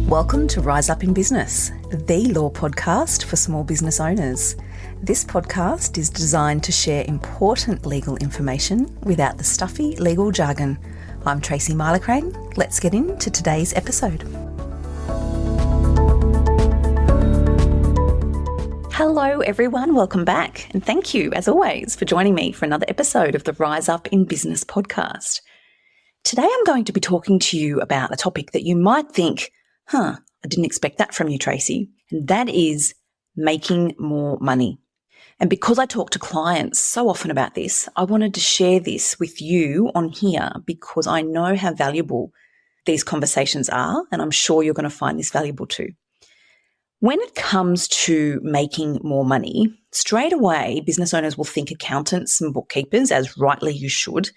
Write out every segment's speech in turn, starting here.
Welcome to Rise Up in Business, the law podcast for small business owners. This podcast is designed to share important legal information without the stuffy legal jargon. I'm Tracy Milacrane. Let's get into today's episode. Hello everyone, welcome back, and thank you as always for joining me for another episode of the Rise Up in Business podcast. Today I'm going to be talking to you about a topic that you might think, I didn't expect that from you, Tracy, and that is making more money. And because I talk to clients so often about this, I wanted to share this with you on here because I know how valuable these conversations are, and I'm sure you're going to find this valuable too. When it comes to making more money, straight away, business owners will think accountants and bookkeepers, as rightly you should,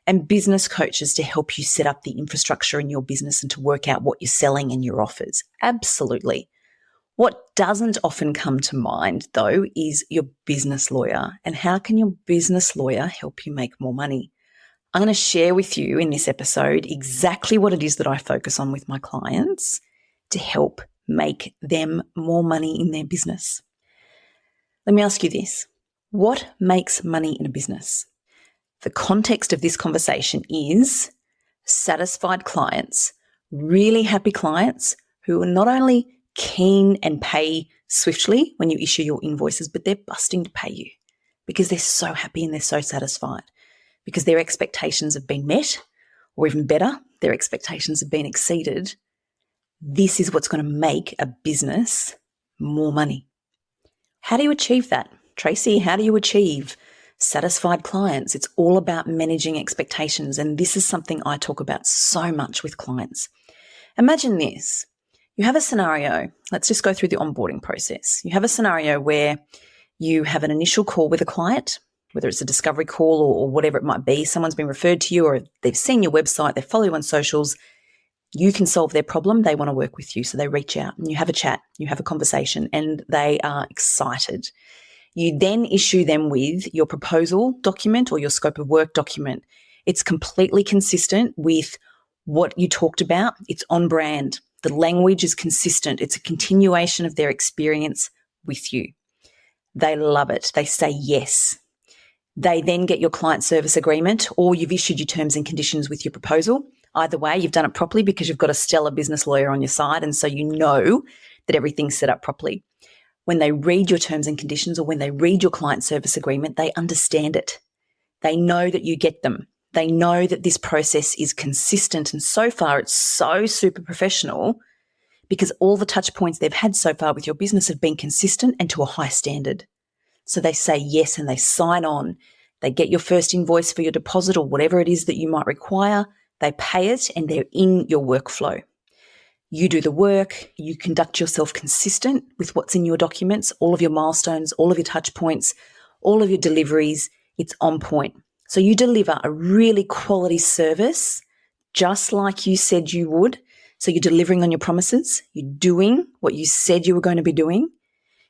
and business coaches to help you set up the infrastructure in your business and to work out what you're selling and your offers. Absolutely. What doesn't often come to mind, though, is your business lawyer. And how can your business lawyer help you make more money? I'm going to share with you in this episode exactly what it is that I focus on with my clients to help make them more money in their business. Let me ask you this. What makes money in a business? The context of this conversation is satisfied clients, really happy clients who are not only keen and pay swiftly when you issue your invoices, but they're busting to pay you because they're so happy and they're so satisfied because their expectations have been met, or even better, their expectations have been exceeded. This is what's going to make a business more money. How do you achieve that? Tracy, how do you achieve satisfied clients? It's all about managing expectations, and this is something I talk about so much with clients. Imagine this. You have a scenario. Let's just go through the onboarding process. You have a scenario where you have an initial call with a client, whether it's a discovery call or whatever it might be. Someone's been referred to you or they've seen your website, they follow you on socials. You can solve their problem. They want to work with you. So they reach out and you have a chat, you have a conversation, and they are excited. You then issue them with your proposal document or your scope of work document. It's completely consistent with what you talked about. It's on brand. The language is consistent. It's a continuation of their experience with you. They love it. They say yes. They then get your client service agreement, or you've issued your terms and conditions with your proposal. Either way, you've done it properly because you've got a stellar business lawyer on your side, and so you know that everything's set up properly. When they read your terms and conditions or when they read your client service agreement, they understand it. They know that you get them. They know that this process is consistent, and so far it's so super professional because all the touch points they've had so far with your business have been consistent and to a high standard. So they say yes and they sign on. They get your first invoice for your deposit or whatever it is that you might require. They pay it and they're in your workflow. You do the work, you conduct yourself consistent with what's in your documents, all of your milestones, all of your touch points, all of your deliveries, it's on point. So you deliver a really quality service just like you said you would. So you're delivering on your promises, you're doing what you said you were going to be doing.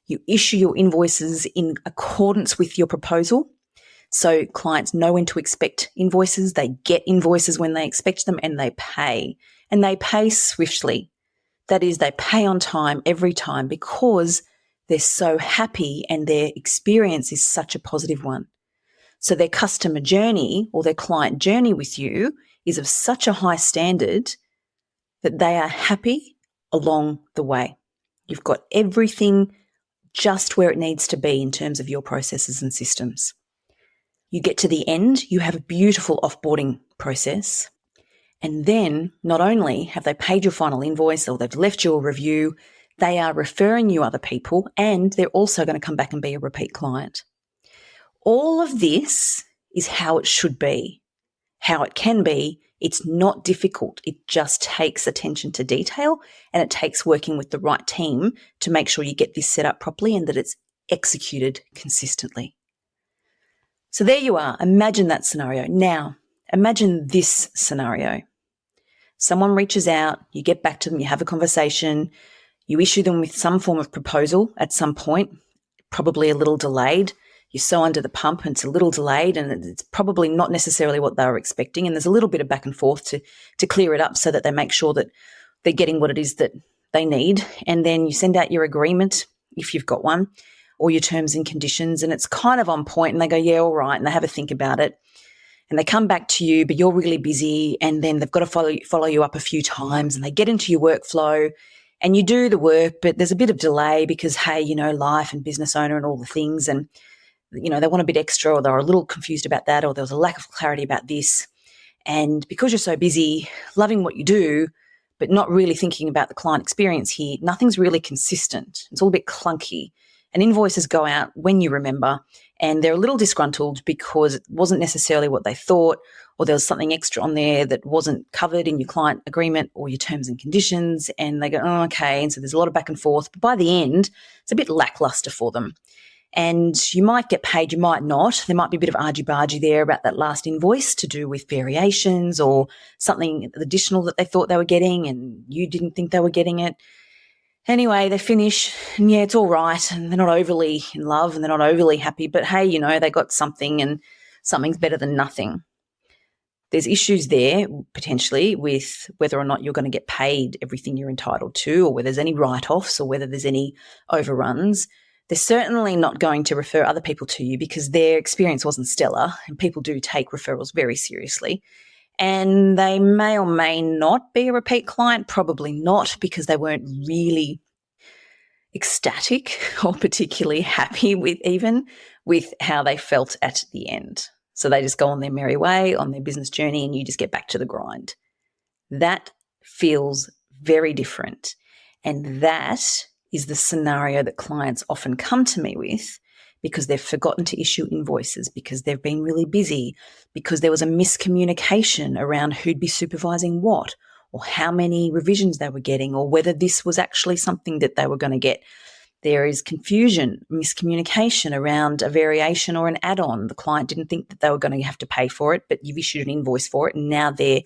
You issue your invoices in accordance with your proposal. So clients know when to expect invoices, they get invoices when they expect them, and they pay. And they pay swiftly. That is, they pay on time every time because they're so happy and their experience is such a positive one. So their customer journey or their client journey with you is of such a high standard that they are happy along the way. You've got everything just where it needs to be in terms of your processes and systems. You get to the end, you have a beautiful offboarding process. And then not only have they paid your final invoice or they've left you a review, they are referring you other people, and they're also going to come back and be a repeat client. All of this is how it should be, how it can be. It's not difficult. It just takes attention to detail, and it takes working with the right team to make sure you get this set up properly and that it's executed consistently. So there you are. Imagine that scenario. Now, imagine this scenario. Someone reaches out, you get back to them, you have a conversation, you issue them with some form of proposal at some point, probably a little delayed. You're so under the pump and it's a little delayed and it's probably not necessarily what they were expecting. And there's a little bit of back and forth to clear it up so that they make sure that they're getting what it is that they need, and then you send out your agreement if you've got one, or your terms and conditions, and it's kind of on point, and they go, yeah, all right, and they have a think about it, and they come back to you, but you're really busy, and then they've got to follow you up a few times, and they get into your workflow, and you do the work, but there's a bit of delay because, hey, life and business owner and all the things, and they want a bit extra, or they're a little confused about that, or there was a lack of clarity about this. And because you're so busy loving what you do, but not really thinking about the client experience here, nothing's really consistent. It's all a bit clunky. And invoices go out when you remember, and they're a little disgruntled because it wasn't necessarily what they thought, or there was something extra on there that wasn't covered in your client agreement or your terms and conditions. And they go, oh, okay. And so there's a lot of back and forth. But by the end, it's a bit lackluster for them. And you might get paid, you might not. There might be a bit of argy-bargy there about that last invoice to do with variations or something additional that they thought they were getting and you didn't think they were getting it. Anyway, they finish and, yeah, it's all right, and they're not overly in love and they're not overly happy, but hey, they got something, and something's better than nothing. There's issues there potentially with whether or not you're going to get paid everything you're entitled to, or whether there's any write-offs, or whether there's any overruns. They're certainly not going to refer other people to you because their experience wasn't stellar, and people do take referrals very seriously. And they may or may not be a repeat client, probably not, because they weren't really ecstatic or particularly happy with how they felt at the end. So they just go on their merry way, on their business journey, and you just get back to the grind. That feels very different. And that is the scenario that clients often come to me with because they've forgotten to issue invoices, because they've been really busy, because there was a miscommunication around who'd be supervising what, or how many revisions they were getting, or whether this was actually something that they were going to get. There is confusion, miscommunication around a variation or an add-on. The client didn't think that they were going to have to pay for it, but you've issued an invoice for it, and now they're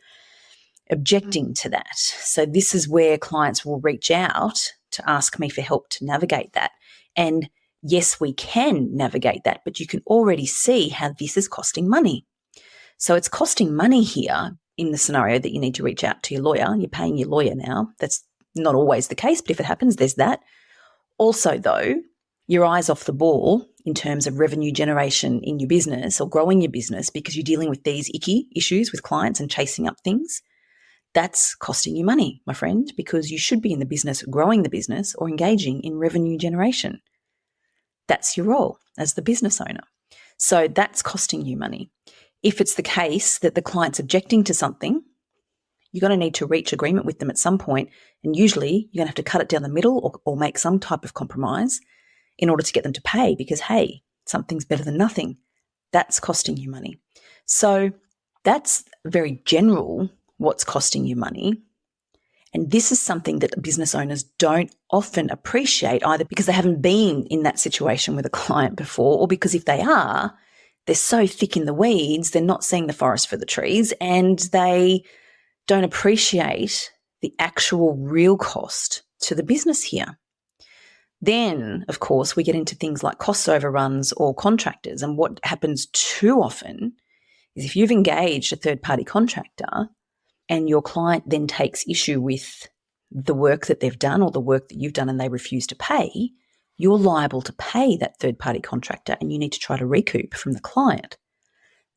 objecting to that. So this is where clients will reach out to ask me for help to navigate that. And yes, we can navigate that, but you can already see how this is costing money. So it's costing money here in the scenario that you need to reach out to your lawyer. You're paying your lawyer now. That's not always the case, but if it happens, there's that. Also, though, your eye's off the ball in terms of revenue generation in your business or growing your business because you're dealing with these icky issues with clients and chasing up things. That's costing you money, my friend, because you should be in the business growing the business or engaging in revenue generation. That's your role as the business owner. So that's costing you money. If it's the case that the client's objecting to something, you're going to need to reach agreement with them at some point, and usually you're going to have to cut it down the middle or make some type of compromise in order to get them to pay because, hey, something's better than nothing. That's costing you money. So that's very general what's costing you money. And this is something that business owners don't often appreciate, either because they haven't been in that situation with a client before, or because if they are, they're so thick in the weeds, they're not seeing the forest for the trees, and they don't appreciate the actual real cost to the business here. Then, of course, we get into things like cost overruns or contractors. And what happens too often is if you've engaged a third-party contractor and your client then takes issue with the work that they've done or the work that you've done and they refuse to pay, you're liable to pay that third-party contractor and you need to try to recoup from the client.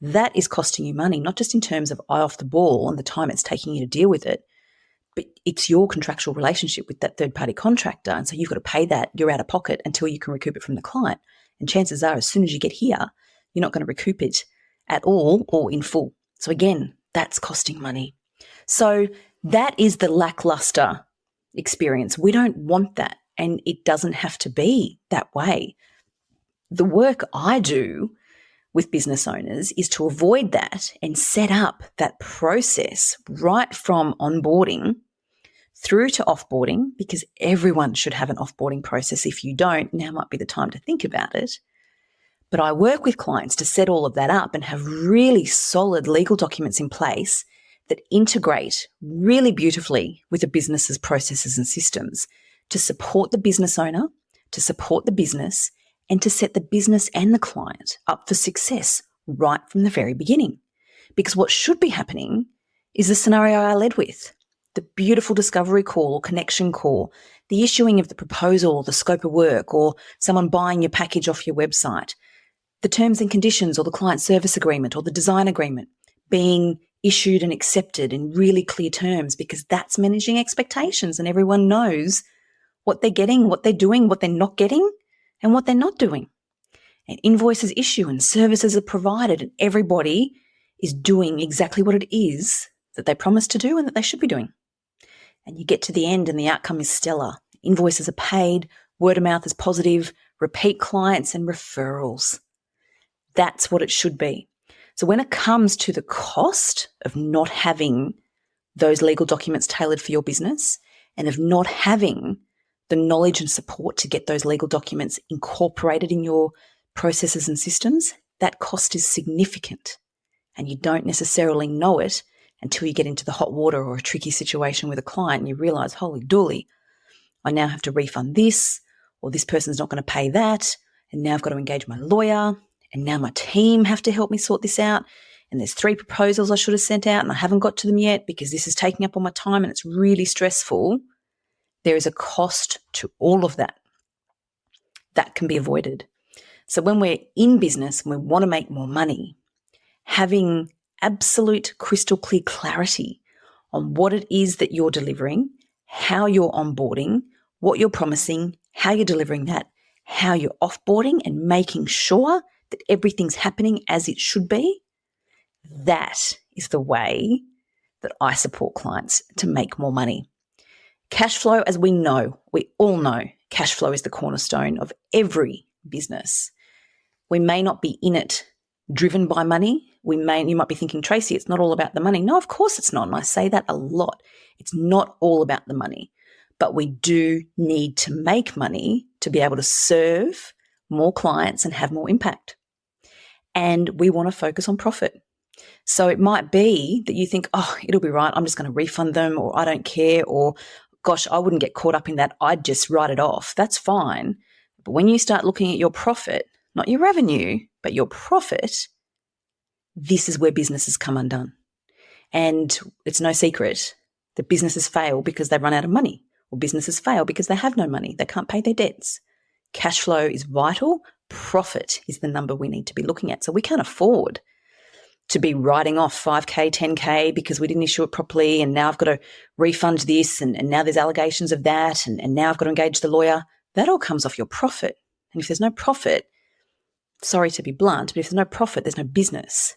That is costing you money, not just in terms of eye off the ball and the time it's taking you to deal with it, but it's your contractual relationship with that third-party contractor. And so you've got to pay that. You're out of pocket until you can recoup it from the client. And chances are, as soon as you get here, you're not going to recoup it at all or in full. So again, that's costing money. So that is the lackluster experience. We don't want that, and it doesn't have to be that way. The work I do with business owners is to avoid that and set up that process right from onboarding through to offboarding, because everyone should have an offboarding process. If you don't, now might be the time to think about it. But I work with clients to set all of that up and have really solid legal documents in place that integrate really beautifully with a business's processes and systems to support the business owner, to support the business, and to set the business and the client up for success right from the very beginning. Because what should be happening is the scenario I led with. the beautiful discovery call or connection call, the issuing of the proposal or the scope of work, or someone buying your package off your website, the terms and conditions or the client service agreement or the design agreement being issued and accepted in really clear terms, because that's managing expectations and everyone knows what they're getting, what they're doing, what they're not getting, and what they're not doing. And invoices issue and services are provided, and everybody is doing exactly what it is that they promised to do and that they should be doing. And you get to the end and the outcome is stellar. Invoices are paid, word of mouth is positive, repeat clients and referrals. That's what it should be. So when it comes to the cost of not having those legal documents tailored for your business and of not having the knowledge and support to get those legal documents incorporated in your processes and systems, that cost is significant. And you don't necessarily know it until you get into the hot water or a tricky situation with a client and you realize, holy dooly, I now have to refund this, or this person's not going to pay that, and now I've got to engage my lawyer, and now my team have to help me sort this out, and there's 3 proposals I should have sent out and I haven't got to them yet because this is taking up all my time and it's really stressful. There is a cost to all of that. That can be avoided. So when we're in business and we want to make more money, having absolute crystal clear clarity on what it is that you're delivering, how you're onboarding, what you're promising, how you're delivering that, how you're offboarding, and making sure that everything's happening as it should be, that is the way that I support clients to make more money. Cash flow, as we all know, cash flow is the cornerstone of every business. We may not be in it driven by money. You might be thinking, Tracy, it's not all about the money. No, of course it's not. And I say that a lot. It's not all about the money, but we do need to make money to be able to serve more clients and have more impact. And we want to focus on profit. So it might be that you think, oh, it'll be right. I'm just going to refund them, or I don't care, or gosh, I wouldn't get caught up in that. I'd just write it off. That's fine. But when you start looking at your profit, not your revenue, but your profit, this is where businesses come undone. And it's no secret that businesses fail because they run out of money, or businesses fail because they have no money. They can't pay their debts. Cash flow is vital. Profit is the number we need to be looking at. So we can't afford to be writing off 5K, 10K because we didn't issue it properly, and now I've got to refund this, and now there's allegations of that, and now I've got to engage the lawyer. That all comes off your profit. And if there's no profit, sorry to be blunt, but if there's no profit, there's no business.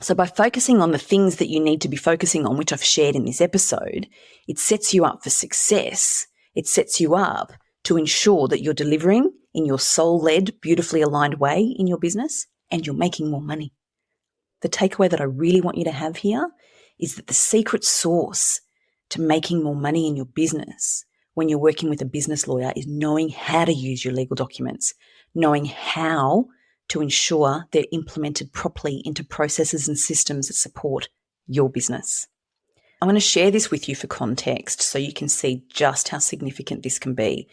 So by focusing on the things that you need to be focusing on, which I've shared in this episode, it sets you up for success. It sets you up to ensure that you're delivering in your soul-led, beautifully aligned way in your business, and you're making more money. The takeaway that I really want you to have here is that the secret sauce to making more money in your business when you're working with a business lawyer is knowing how to use your legal documents, knowing how to ensure they're implemented properly into processes and systems that support your business. I'm going to share this with you for context so you can see just how significant this can be.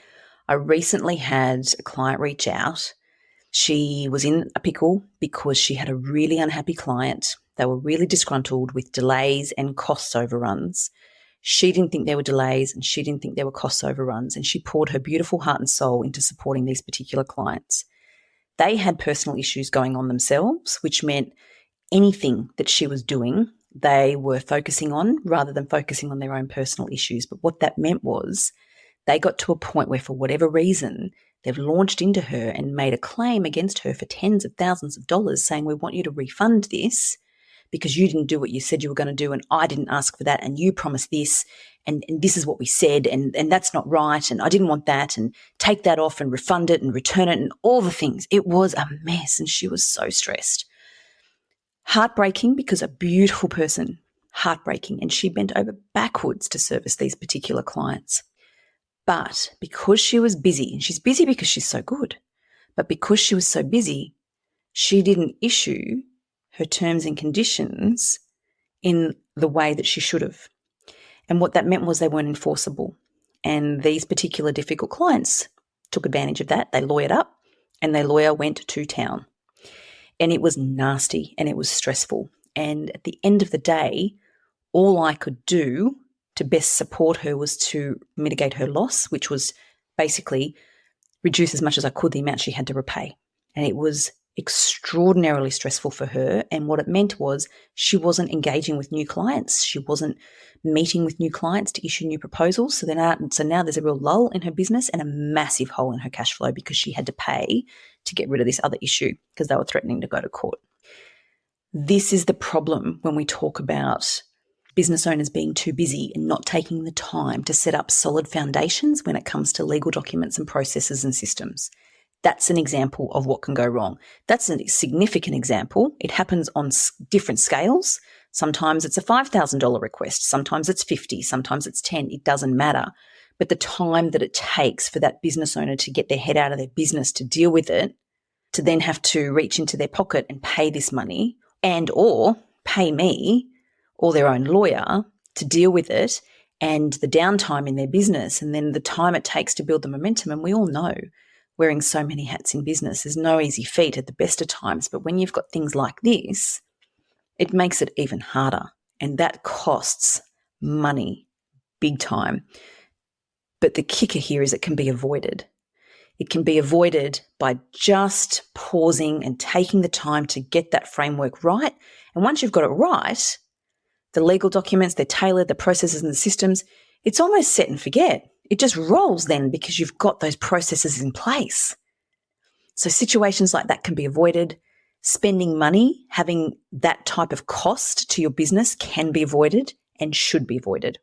I recently had a client reach out. She was in a pickle because she had a really unhappy client. They were really disgruntled with delays and cost overruns. She didn't think there were delays and she didn't think there were cost overruns, and she poured her beautiful heart and soul into supporting these particular clients. They had personal issues going on themselves, which meant anything that she was doing, they were focusing on rather than focusing on their own personal issues. But what that meant was they got to a point where, for whatever reason, they've launched into her and made a claim against her for tens of thousands of dollars, saying, we want you to refund this because you didn't do what you said you were going to do, and I didn't ask for that, and you promised this, and this is what we said, and that's not right, and I didn't want that, and take that off and refund it and return it and all the things. It was a mess, and she was so stressed. Heartbreaking, because a beautiful person, heartbreaking, and she bent over backwards to service these particular clients. But because she was busy, and she's busy because she's so good, but because she was so busy, she didn't issue her terms and conditions in the way that she should have. And what that meant was they weren't enforceable. And these particular difficult clients took advantage of that. They lawyered up, and their lawyer went to town. And it was nasty and it was stressful. And at the end of the day, all I could do to best support her was to mitigate her loss, which was basically reduce as much as I could the amount she had to repay. And it was extraordinarily stressful for her. And what it meant was she wasn't engaging with new clients. She wasn't meeting with new clients to issue new proposals. So now there's a real lull in her business and a massive hole in her cash flow because she had to pay to get rid of this other issue because they were threatening to go to court. This is the problem when we talk about business owners being too busy and not taking the time to set up solid foundations when it comes to legal documents and processes and systems. That's an example of what can go wrong. That's a significant example. It happens on different scales. Sometimes it's a $5,000 request. Sometimes it's 50. Sometimes it's 10. It doesn't matter. But the time that it takes for that business owner to get their head out of their business to deal with it, to then have to reach into their pocket and pay this money and or pay me or their own lawyer to deal with it, and the downtime in their business, and then the time it takes to build the momentum. And we all know wearing so many hats in business is no easy feat at the best of times. But when you've got things like this, it makes it even harder. And that costs money, big time. But the kicker here is it can be avoided. It can be avoided by just pausing and taking the time to get that framework right. And once you've got it right, the legal documents, they're tailored, the processes and the systems, it's almost set and forget. It just rolls then because you've got those processes in place. So situations like that can be avoided. Spending money, having that type of cost to your business can be avoided and should be avoided.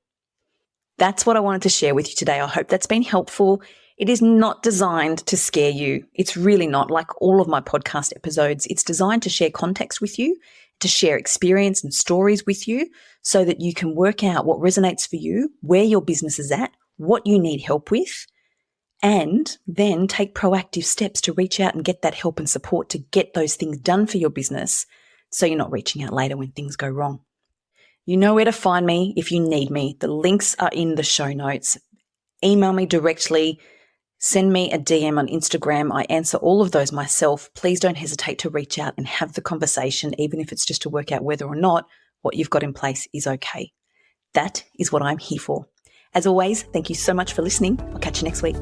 That's what I wanted to share with you today. I hope that's been helpful. It is not designed to scare you. It's really not. Like all of my podcast episodes, it's designed to share context with you, to share experience and stories with you so that you can work out what resonates for you, where your business is at, what you need help with, and then take proactive steps to reach out and get that help and support to get those things done for your business so you're not reaching out later when things go wrong. You know where to find me if you need me. The links are in the show notes. Email me directly. Send me a DM on Instagram. I answer all of those myself. Please don't hesitate to reach out and have the conversation, even if it's just to work out whether or not what you've got in place is okay. That is what I'm here for. As always, thank you so much for listening. I'll catch you next week.